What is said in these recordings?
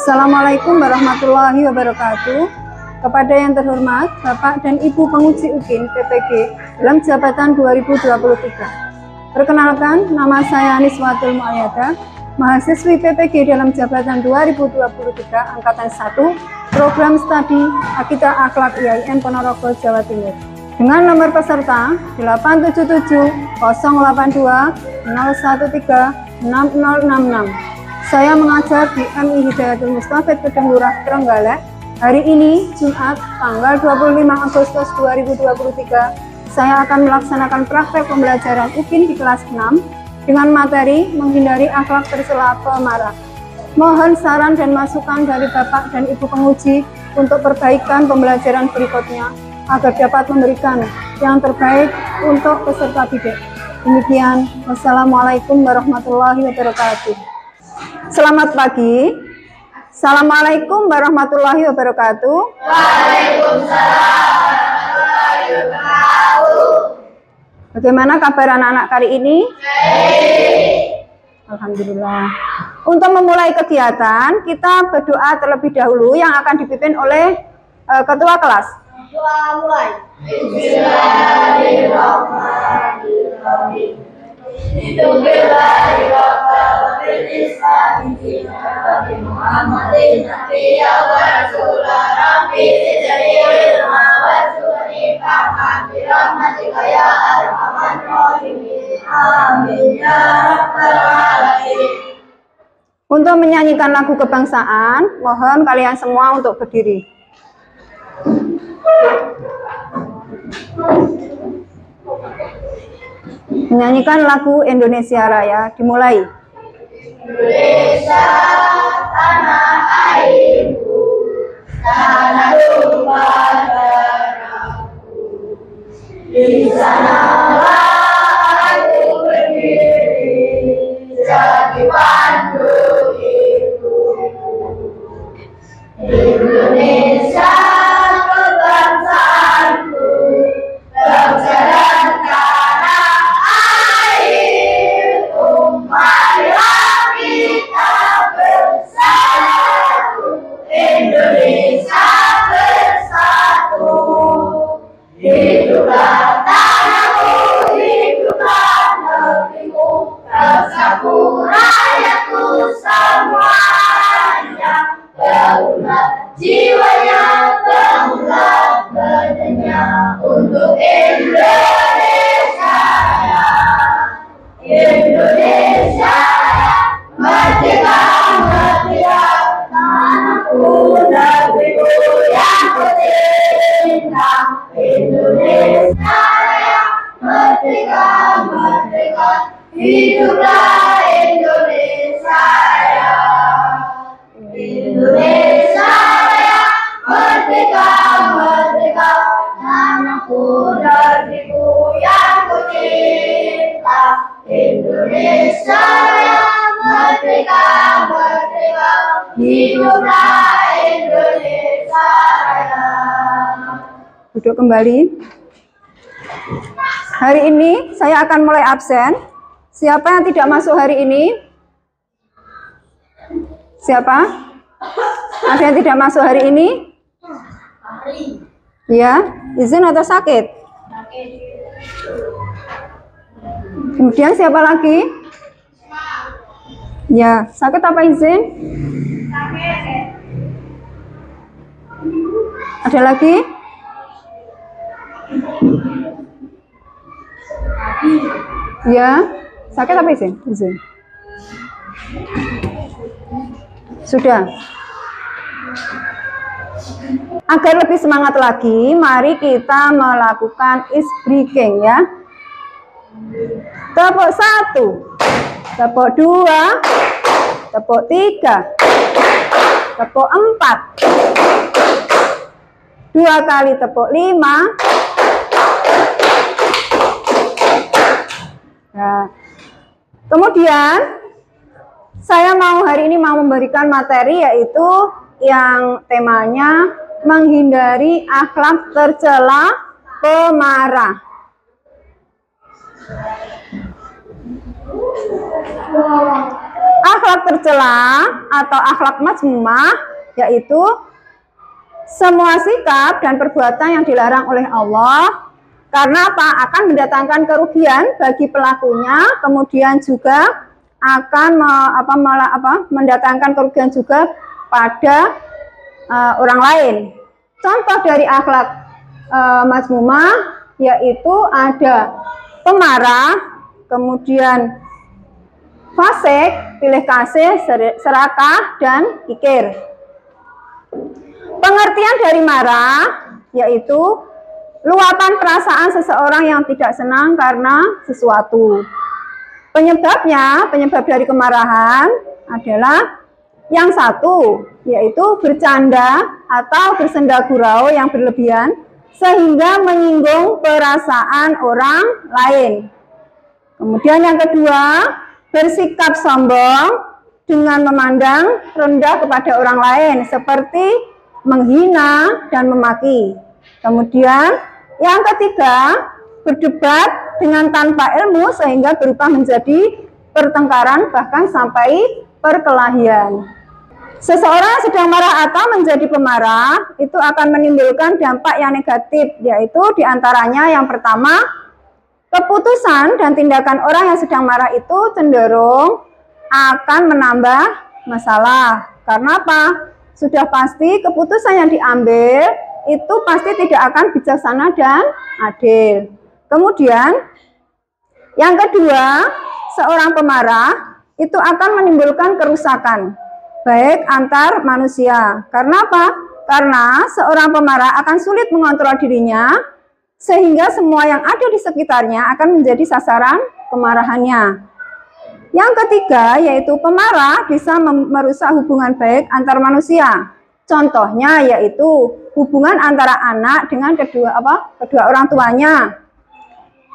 Assalamualaikum warahmatullahi wabarakatuh. Kepada yang terhormat Bapak dan Ibu penguji UKIN PPG dalam jabatan 2023. Perkenalkan, nama saya Niswatul Mu'ayyadah, mahasiswi PPG dalam jabatan 2023 angkatan 1, program studi Akidah Akhlak IAIN Ponorogo, Jawa Timur. Dengan nomor peserta 877 082 013 6066. Saya mengajar di MI Hidayatul Mustafid Kedung Lurah Trenggalek. Hari ini Jumat tanggal 25 Agustus 2023, saya akan melaksanakan praktek pembelajaran UKIN di kelas 6 dengan materi menghindari akhlak tercela pemarah. Mohon saran dan masukan dari Bapak dan Ibu penguji untuk perbaikan pembelajaran berikutnya agar dapat memberikan yang terbaik untuk peserta didik. Demikian, wassalamualaikum warahmatullahi wabarakatuh. Selamat pagi. Assalamualaikum warahmatullahi wabarakatuh. Waalaikumsalam warahmatullahi wabarakatuh. Bagaimana kabar anak-anak kali ini? Baik. Alhamdulillah. Untuk memulai kegiatan, kita berdoa terlebih dahulu yang akan dipimpin oleh ketua kelas. Doa mulai. Bismillahirrahmanirrahim. Untuk menyanyikan lagu kebangsaan, mohon kalian semua untuk berdiri. Menyanyikan lagu Indonesia Raya, dimulai. Indonesia, tanah airku, tanah tumpah darahku. Di sanalah aku berdiri, jadi pandu hidupku. Indonesia, kebangsaanku, bangsa dan tanah airku. Marilah kita bersatu, Indonesia bersatu. Hiduplah tanahku, hiduplah negeriku, bangsaku, rakyatku semuanya. Bangunlah jiwanya, bangunlah badannya untuk Indonesia. Indonesia merdeka, merdeka, tanahku, negeriku yang kucinta. Indonesia Raya, merdeka, merdeka, hiduplah Indonesia Raya. Indonesia Raya, merdeka, merdeka, tanahku, negeriku yang kucinta. Indonesia Raya, merdeka, merdeka, hiduplah Indonesia Raya. Duduk kembali. Hari ini saya akan mulai absen. Siapa yang tidak masuk hari ini? Siapa? Ada yang tidak masuk hari ini? Ya, izin atau sakit? Kemudian siapa lagi? Ya, sakit apa izin? Ada lagi? Ya, sakit apa izin? Izin. Sudah. Agar lebih semangat lagi, mari kita melakukan is breaking ya. Tepuk 1, tepuk 2, tepuk 3, tepuk 4, 2 kali tepuk 5. Nah, kemudian saya hari ini mau memberikan materi yaitu yang temanya menghindari akhlak tercela pemarah. Akhlak tercela atau akhlak mazmumah yaitu semua sikap dan perbuatan yang dilarang oleh Allah, karena apa? Akan mendatangkan kerugian bagi pelakunya, kemudian juga akan mendatangkan kerugian juga pada orang lain. Contoh dari akhlak mazmumah yaitu ada pemarah, kemudian fasik, pilih kasih, serakah, dan kikir. Pengertian dari marah yaitu luapan perasaan seseorang yang tidak senang karena sesuatu. Penyebab dari kemarahan adalah yang satu, yaitu bercanda atau bersenda gurau yang berlebihan sehingga menyinggung perasaan orang lain. Kemudian yang kedua, bersikap sombong dengan memandang rendah kepada orang lain seperti menghina dan memaki. Kemudian yang ketiga, berdebat dengan tanpa ilmu sehingga berubah menjadi pertengkaran bahkan sampai perkelahian. Seseorang yang sedang marah atau menjadi pemarah itu akan menimbulkan dampak yang negatif, yaitu diantaranya yang pertama, keputusan dan tindakan orang yang sedang marah itu cenderung akan menambah masalah. Karena apa? Sudah pasti keputusan yang diambil itu pasti tidak akan bijaksana dan adil. Kemudian, yang kedua, seorang pemarah itu akan menimbulkan kerusakan, baik antar manusia. Karena apa? Karena seorang pemarah akan sulit mengontrol dirinya, sehingga semua yang ada di sekitarnya akan menjadi sasaran kemarahannya. Yang ketiga, yaitu pemarah bisa merusak hubungan baik antar manusia. Contohnya yaitu hubungan antara anak dengan kedua orang tuanya.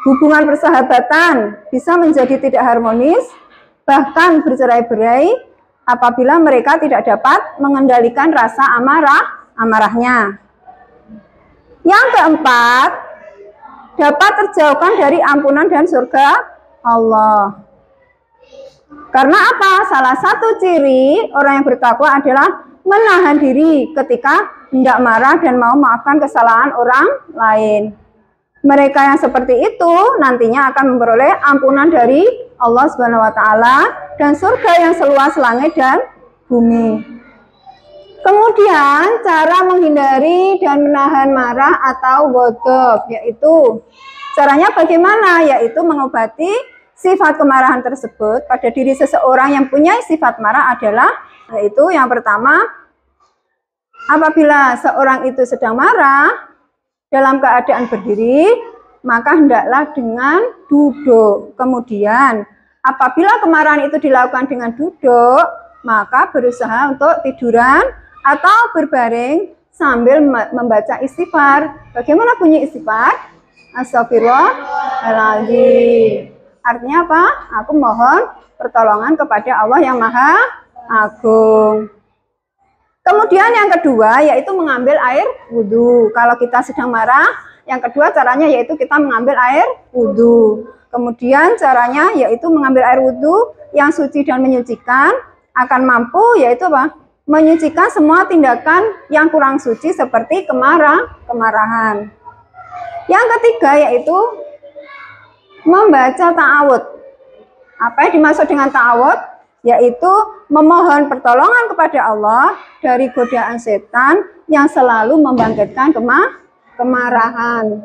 Hubungan persahabatan bisa menjadi tidak harmonis, bahkan bercerai-berai apabila mereka tidak dapat mengendalikan rasa amarahnya. Yang keempat, dapat terjauhkan dari ampunan dan surga Allah. Karena apa? Salah satu ciri orang yang bertakwa adalah menahan diri ketika hendak marah dan mau memaafkan kesalahan orang lain. Mereka yang seperti itu nantinya akan memperoleh ampunan dari Allah Subhanahu wa taala dan surga yang seluas langit dan bumi. Kemudian cara menghindari dan menahan marah atau ghadab, yaitu caranya bagaimana? Yaitu mengobati sifat kemarahan tersebut pada diri seseorang yang punya sifat marah adalah, yaitu yang pertama, apabila seorang itu sedang marah dalam keadaan berdiri, maka hendaklah dengan duduk. Kemudian apabila kemarahan itu dilakukan dengan duduk, maka berusaha untuk tiduran atau berbaring sambil membaca istighfar. Bagaimana bunyi istighfar? Astagfirullahaladzim. Artinya apa? Aku mohon pertolongan kepada Allah yang Maha Agung. Kemudian yang kedua yaitu mengambil air wudhu. Kalau kita sedang marah, yang kedua caranya yaitu kita mengambil air wudhu. Kemudian caranya yaitu mengambil air wudhu yang suci dan menyucikan, akan mampu yaitu apa? Menyucikan semua tindakan yang kurang suci seperti kemarahan. Yang ketiga yaitu membaca ta'awud. Apa yang dimaksud dengan ta'awud? Yaitu memohon pertolongan kepada Allah dari godaan setan yang selalu membangkitkan kemarahan.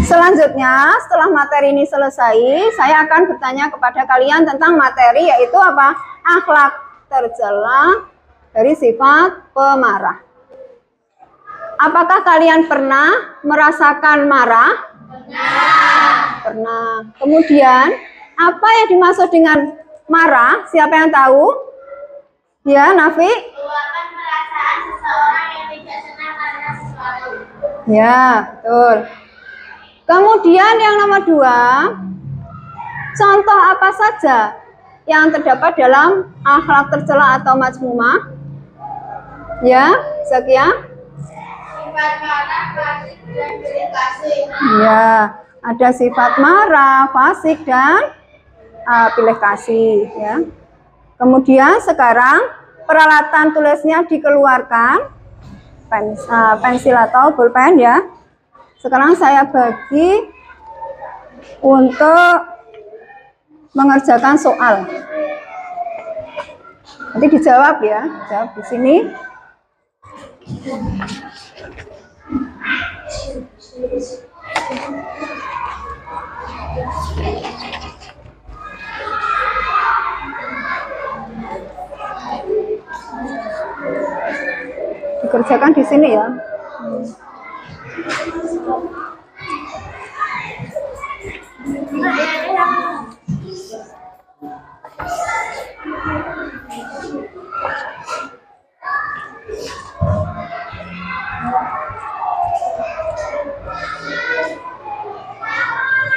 Selanjutnya, setelah materi ini selesai, saya akan bertanya kepada kalian tentang materi yaitu apa? Akhlak tercela dari sifat pemarah. Apakah kalian pernah merasakan marah? Pernah. Kemudian, apa yang dimaksud dengan marah? Siapa yang tahu? Ya, Nafi? Meluapkan perasaan seseorang yang tidak senang karena sesuatu. Ya, betul. Kemudian yang nomor 2, contoh apa saja yang terdapat dalam akhlak tercela atau mazmumah? Ya, Zakia? Sifat marah, fasik, dan pilih kasih. Ya, ada sifat marah, fasik, dan pilih kasih ya. Kemudian sekarang peralatan tulisnya dikeluarkan, pensil atau bolpen ya. Sekarang saya bagi untuk mengerjakan soal. Nanti dijawab ya, jawab di sini. Dikerjakan di sini ya.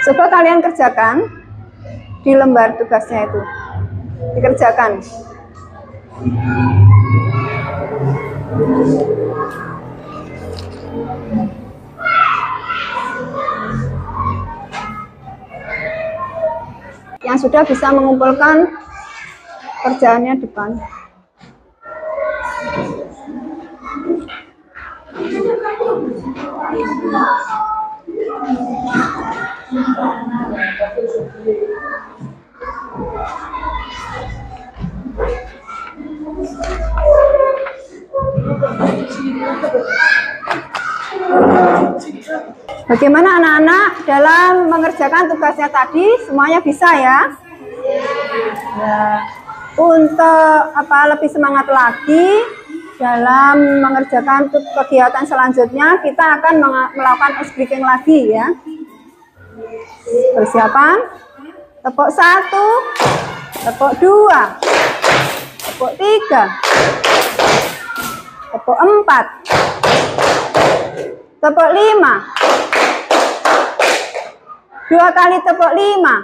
Coba kalian kerjakan di lembar tugasnya itu. Dikerjakan. Yang sudah bisa mengumpulkan kerjaannya depan. Bagaimana anak-anak dalam mengerjakan tugasnya tadi? Semuanya bisa ya? Ya. Untuk lebih semangat lagi dalam mengerjakan kegiatan selanjutnya, kita akan melakukan ice breaking lagi ya. Persiapan. Tepuk 1, tepuk 2, tepuk 3, tepuk 4, tepuk 5. 2 kali tepuk 5.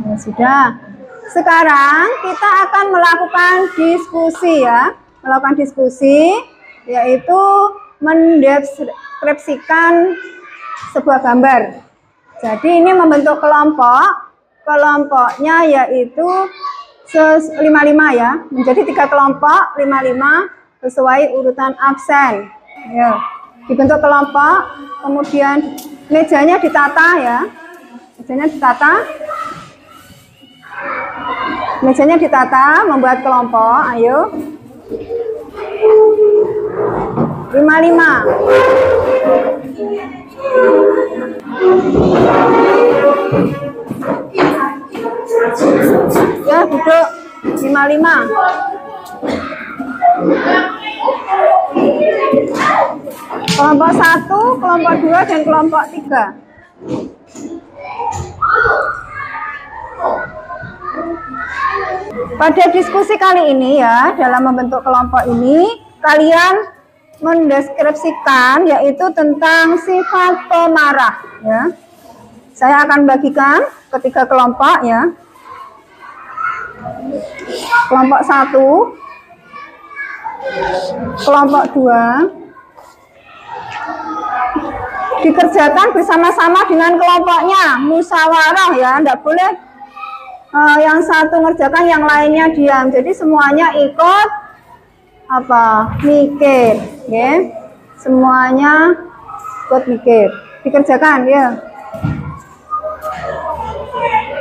Ya, sudah. Sekarang kita akan melakukan diskusi ya. Melakukan diskusi yaitu mendeskripsikan sebuah gambar. Jadi ini membentuk kelompok. Kelompoknya yaitu 55 ya. Menjadi 3 kelompok, 55 sesuai urutan absen. Ya. Dibentuk kelompok, kemudian mejanya ditata ya. Mejanya ditata. Mejanya ditata, membuat kelompok, ayo. 55. Ya, duduk 55. Kelompok 1, kelompok 2, dan kelompok 3. Pada diskusi kali ini ya, dalam membentuk kelompok ini, kalian mendeskripsikan yaitu tentang sifat pemarah ya. Saya akan bagikan ke 3 kelompok ya. Kelompok 1, kelompok 2. Dikerjakan bersama-sama dengan kelompoknya, musyawarah ya, enggak boleh yang satu ngerjakan yang lainnya diam. Jadi semuanya ikut mikir ya. Semuanya ikut mikir. Dikerjakan ya.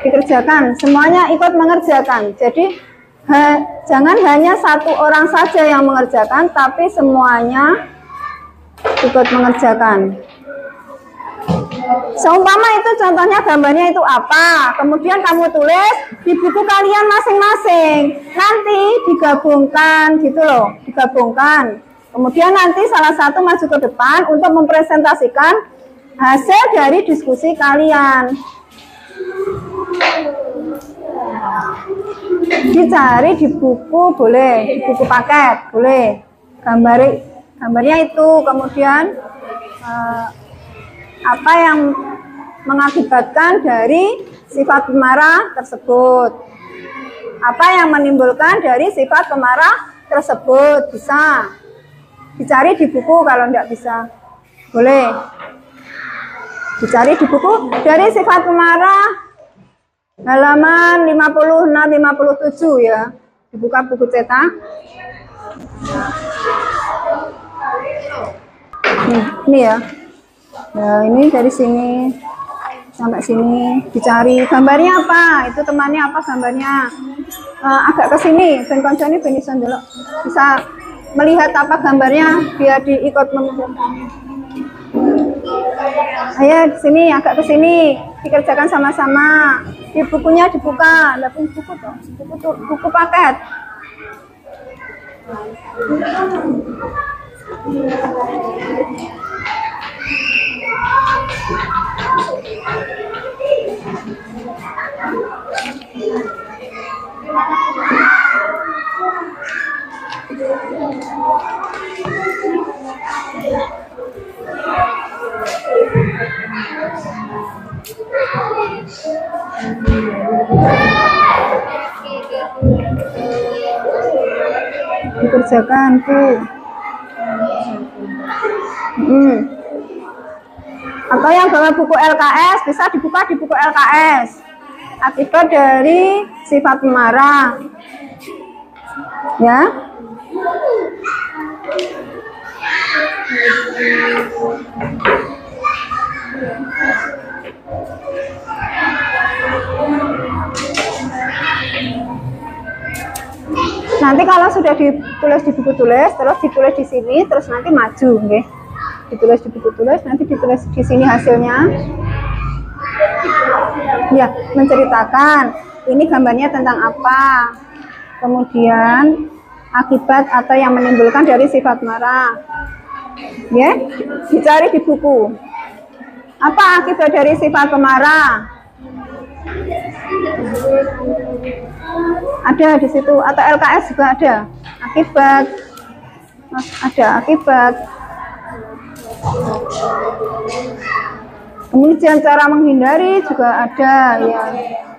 Dikerjakan, semuanya ikut mengerjakan. Jadi jangan hanya satu orang saja yang mengerjakan, tapi semuanya ikut mengerjakan. Seumpama itu contohnya gambarnya itu apa, kemudian kamu tulis di buku kalian masing-masing, nanti digabungkan gitu loh, digabungkan. Kemudian nanti salah satu maju ke depan untuk mempresentasikan hasil dari diskusi kalian. Dicari di buku boleh, di buku paket boleh, gambarnya itu, kemudian apa yang mengakibatkan dari sifat pemarah tersebut, apa yang menimbulkan dari sifat pemarah tersebut, bisa dicari di buku. Kalau tidak bisa boleh Dicari di buku dari sifat pemarah halaman 56-57 ya. Dibuka buku cetak. Ini ya. Nah, ini dari sini sampai sini dicari gambarnya apa, itu temannya apa gambarnya. Agak ke sini ben koncone ben iso ndelok, bisa melihat apa gambarnya biar diikut mengumpulkan. Ayo di sini agak ke sini dikerjakan sama-sama. Di bukunya dibuka, lah buku toh, buku paket. Dikerjakan tuh. Atau yang bawa buku LKS bisa dibuka di buku LKS. Akibat dari sifat pemarah. Ya. Nanti kalau sudah ditulis di buku tulis, terus ditulis di sini, terus nanti maju, okay? Ditulis di buku tulis, nanti ditulis di sini hasilnya. Ya, menceritakan ini gambarnya tentang apa, kemudian akibat atau yang menimbulkan dari sifat marah. Ya, dicari di buku. Apa akibat dari sifat pemarah? Ada di situ, atau LKS juga ada akibat, akibat. Kemudian cara menghindari juga ada ya,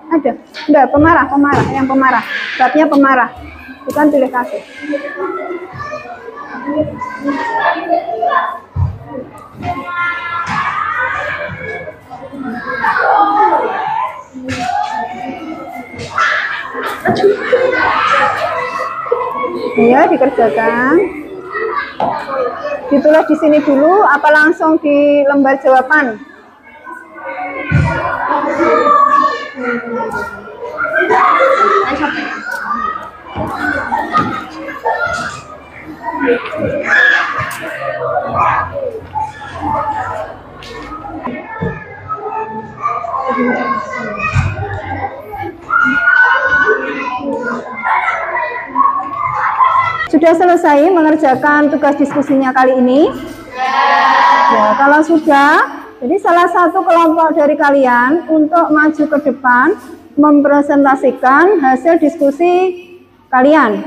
ada. Enggak, pemarah, yang pemarah, babnya pemarah, bukan pilih kasih. Ya, dikerjakan. Ditulis di sini dulu, apa langsung di lembar jawaban? Sudah selesai mengerjakan tugas diskusinya kali ini? Ya, kalau sudah, jadi salah satu kelompok dari kalian untuk maju ke depan mempresentasikan hasil diskusi kalian.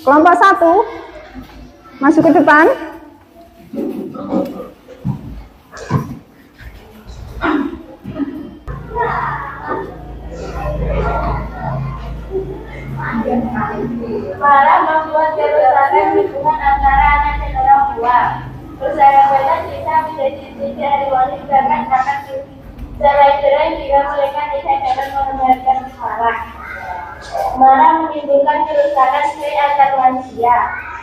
Kelompok 1 maju ke depan. Marah membuat kerusakan hubungan antara anak dan orang tua. Persahabatan bisa menjadi titik dari wali karena akan cerai-cerai jika mereka tidak dapat menebarkan marah. Marah menimbulkan kerusakan hati antar manusia.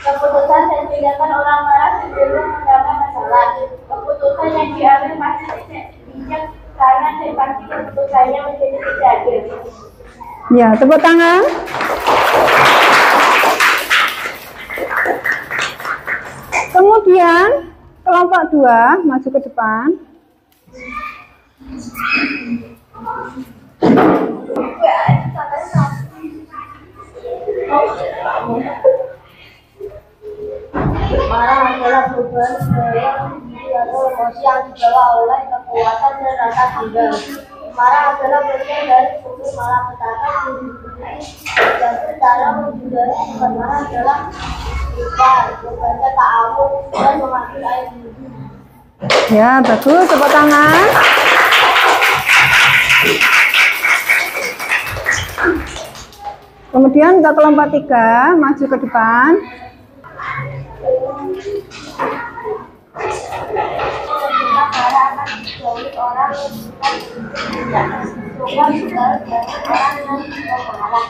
Keputusan dan tindakan orang marah cenderung menambah masalah. Keputusan yang diambil masih tidak bijak karena pasti keputusannya menjadi tidak adil. Ya, tepuk tangan. Kemudian kelompok 2 maju ke depan. Marah adalah perubahan budaya atau emosi yang dibawa oleh kekuatan dan rasa dendam. Marah adalah bagian dari fungsi malapetaka dan cara menghindari sifat marah adalah membaca ta'awud dan mengambil air wudhu. Ya, bagus, tepuk tangan. Kemudian untuk kelompok 3 maju ke depan. Kita marah akan dijauhi orang yang tidak suka juga dari orang yang marah.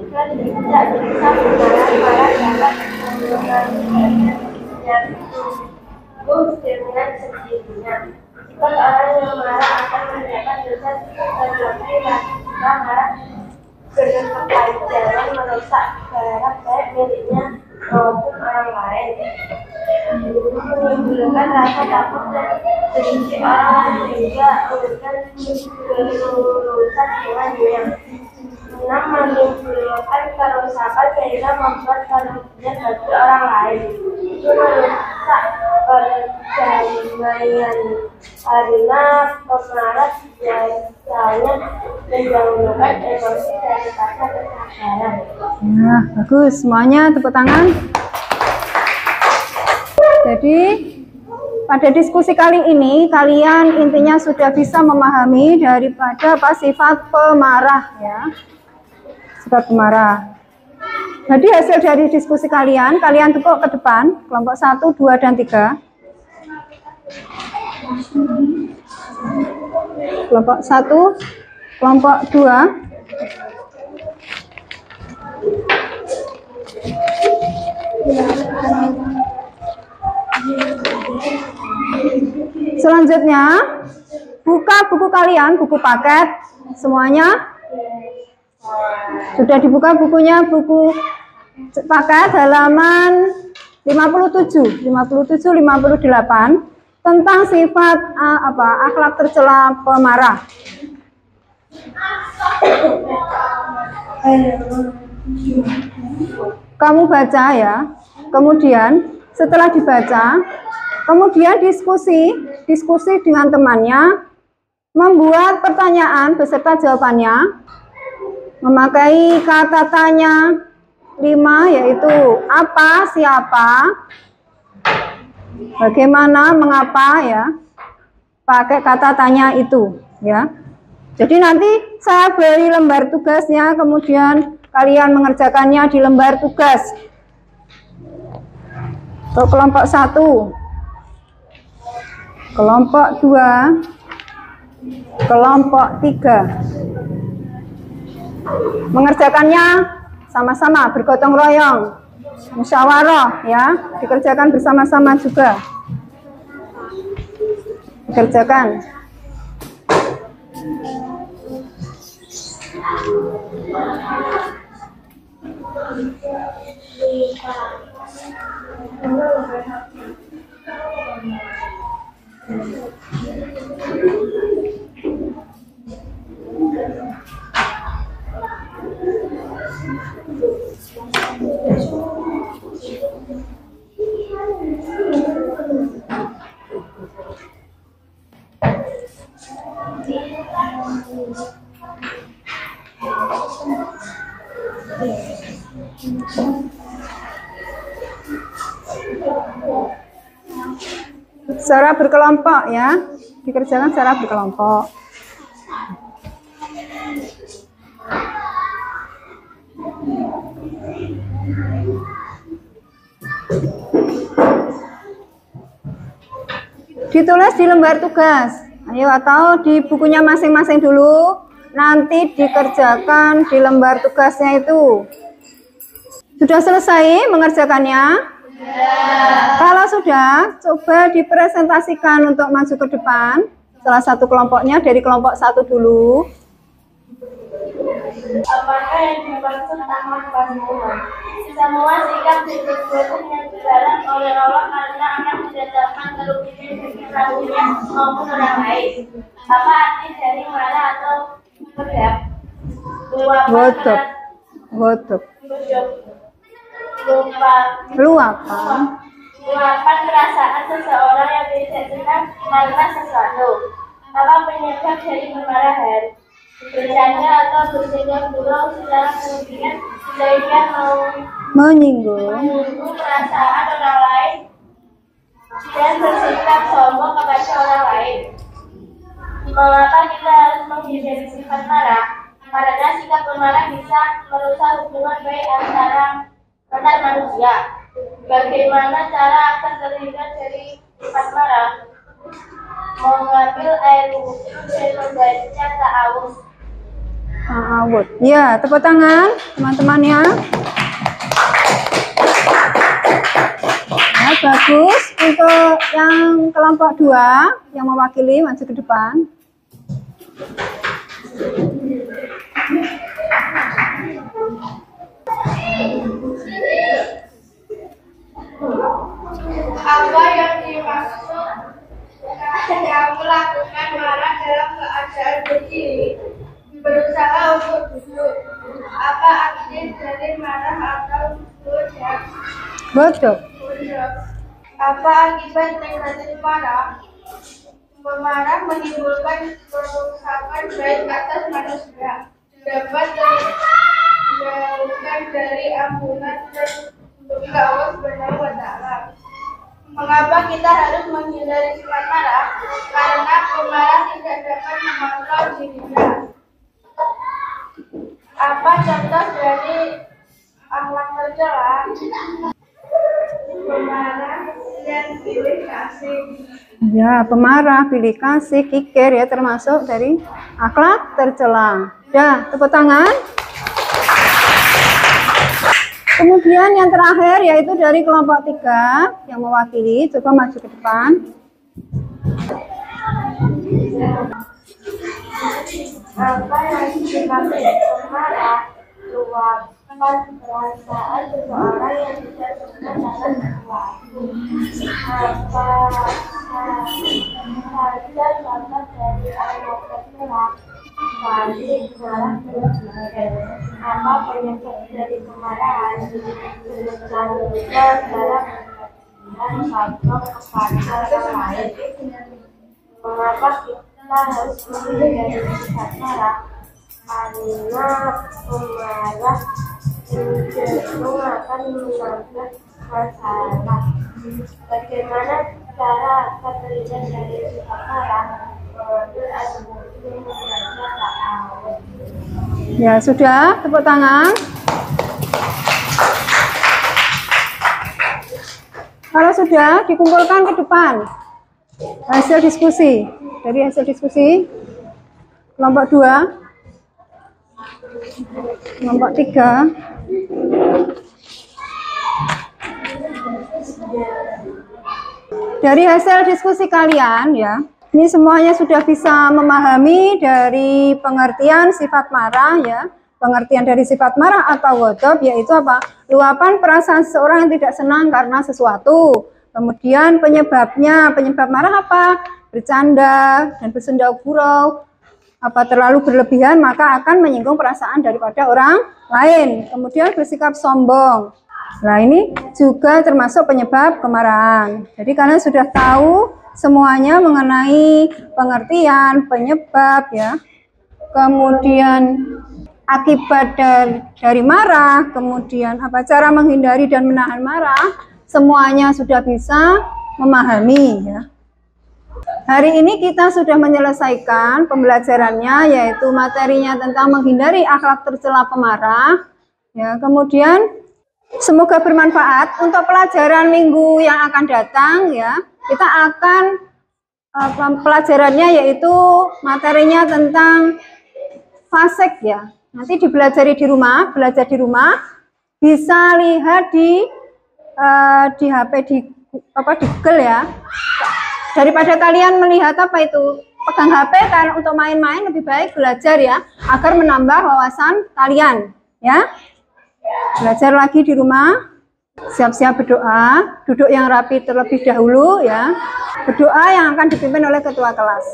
Dan tidak bisa marah-marah dapat menggunakan yang dengan sendirinya. Jika orang yang marah akan mendapat dosa terlebih jika marah dengan kepanjangan merusak barang baik miliknya maupun orang lain, menimbulkan rasa takut dan benci orang lain juga memberikan kerusakan dengannya. Menimbulkan kerusakan sehingga membuat kerugian bagi orang lain. Itu merusak perdamaian karena pemarah biasanya mendahulukan emosi daripada kesabaran. Nah, bagus. Semuanya tepuk tangan. Jadi, pada diskusi kali ini, kalian intinya sudah bisa memahami daripada sifat pemarah, ya. Sifat pemarah. Jadi hasil dari diskusi kalian tepuk ke depan, kelompok 1, 2, dan 3. Kelompok 1, kelompok 2. Selanjutnya, buka buku kalian, buku paket, semuanya. Sudah dibuka bukunya, buku paket halaman 57, 58 tentang sifat akhlak tercela pemarah. Kamu baca ya. Kemudian setelah dibaca, kemudian diskusi dengan temannya, membuat pertanyaan beserta jawabannya. Memakai kata tanya 5, yaitu apa, siapa, bagaimana, mengapa, ya. Pakai kata tanya itu, ya. Jadi nanti saya beri lembar tugasnya, kemudian kalian mengerjakannya di lembar tugas. Untuk kelompok 1, kelompok 2, kelompok 3. Mengerjakannya sama-sama, bergotong royong, musyawarah, ya, dikerjakan bersama-sama juga. Dikerjakan. Secara berkelompok, ya, dikerjakan secara berkelompok. Ditulis di lembar tugas, ayo, atau di bukunya masing-masing dulu, nanti dikerjakan di lembar tugasnya itu. Sudah selesai mengerjakannya? Kalau sudah, coba dipresentasikan untuk maju ke depan. Salah satu kelompoknya dari kelompok 1 dulu. Apakah yang dimaksud taman Bandungan? Semua sikap tersebut yang dilarang oleh Allah karena akan mendatangkan kerugian bagi pelakunya maupun orang lain. Apa arti dari marah atau berdak? Luapan perasaan seseorang yang tidak senang karena sesuatu. Apa penyebab dari kemarahan? Bercanda atau bersikap buruk secara berlebihan sehingga menyinggung perasaan orang lain dan bersikap sombong kepada orang lain. Mengapa kita harus menghindari sifat marah? Karena sikap pemarah bisa merusak hubungan baik antar manusia. Bagaimana cara agar terhindar dari sifat marah, mengambil air wudhu dan membacanya ta'awudz. Ta'awudz. Ya, tepuk tangan teman-temannya. Ya, bagus. Untuk yang kelompok 2 yang mewakili maju ke depan. Apa yang dimaksud yang melakukan marah dalam keadaan berdiri, berusaha untuk duduk? Apa arti dari marah atau bodoh? Bodoh. Apa akibat negatif marah? Memarah menimbulkan kerusakan baik atas manusia, dapat dijauhkan dari ampunan dan juga Allah Subhanahu wa Ta'ala. Mengapa kita harus menghindari sifat marah? Karena pemarah tidak dapat mengontrol dirinya. Apa contoh dari akhlak tercela? Pemarah dan pilih kasih. Ya, pemarah, pilih kasih, kikir ya, termasuk dari akhlak tercela. Ya, tepuk tangan. Kemudian yang terakhir yaitu dari kelompok 3 yang mewakili, coba maju ke depan. Apa yang dimaksud pemarah? Luapkan perasaan seseorang yang tidak suka dalam sesuatu. Apa saja contoh dari akhlak tercela? Balik marah berlebihan. Apa penyebab dari kemarahan? Selanjutnya dalam menghadapkan faktor kepada orang lain. Mengapa kita harus menghindari sifat marah? Karena pemarah cenderung akan menambah masalah. Bagaimana cara terhindar dari sifat marah? Ya, sudah, tepuk tangan. Kalau sudah, dikumpulkan ke depan. Hasil diskusi. Dari hasil diskusi, kelompok 2, kelompok 3. Dari hasil diskusi kalian ya, ini semuanya sudah bisa memahami dari pengertian sifat marah ya. Pengertian dari sifat marah atau ghadab yaitu apa? Luapan perasaan seseorang yang tidak senang karena sesuatu. Kemudian penyebabnya, penyebab marah apa? Bercanda dan bersenda gurau. Apa terlalu berlebihan maka akan menyinggung perasaan daripada orang lain. Kemudian bersikap sombong. Nah, ini juga termasuk penyebab kemarahan. Jadi kalian sudah tahu semuanya mengenai pengertian, penyebab ya. Kemudian akibat dari marah, kemudian apa cara menghindari dan menahan marah, semuanya sudah bisa memahami ya. Hari ini kita sudah menyelesaikan pembelajarannya yaitu materinya tentang menghindari akhlak tercela pemarah. Ya, kemudian semoga bermanfaat untuk pelajaran minggu yang akan datang ya. Kita akan pelajarannya yaitu materinya tentang fasik ya. Nanti dipelajari di rumah, belajar di rumah, bisa lihat di HP di Google ya. Daripada kalian melihat apa itu pegang HP kan untuk main-main, lebih baik belajar ya agar menambah wawasan kalian ya. Belajar lagi di rumah. Siap-siap berdoa, duduk yang rapi terlebih dahulu ya. Berdoa yang akan dipimpin oleh ketua kelas.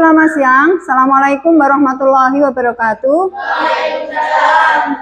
selamat siang. Assalamualaikum warahmatullahi wabarakatuh. Waalaikumsalam.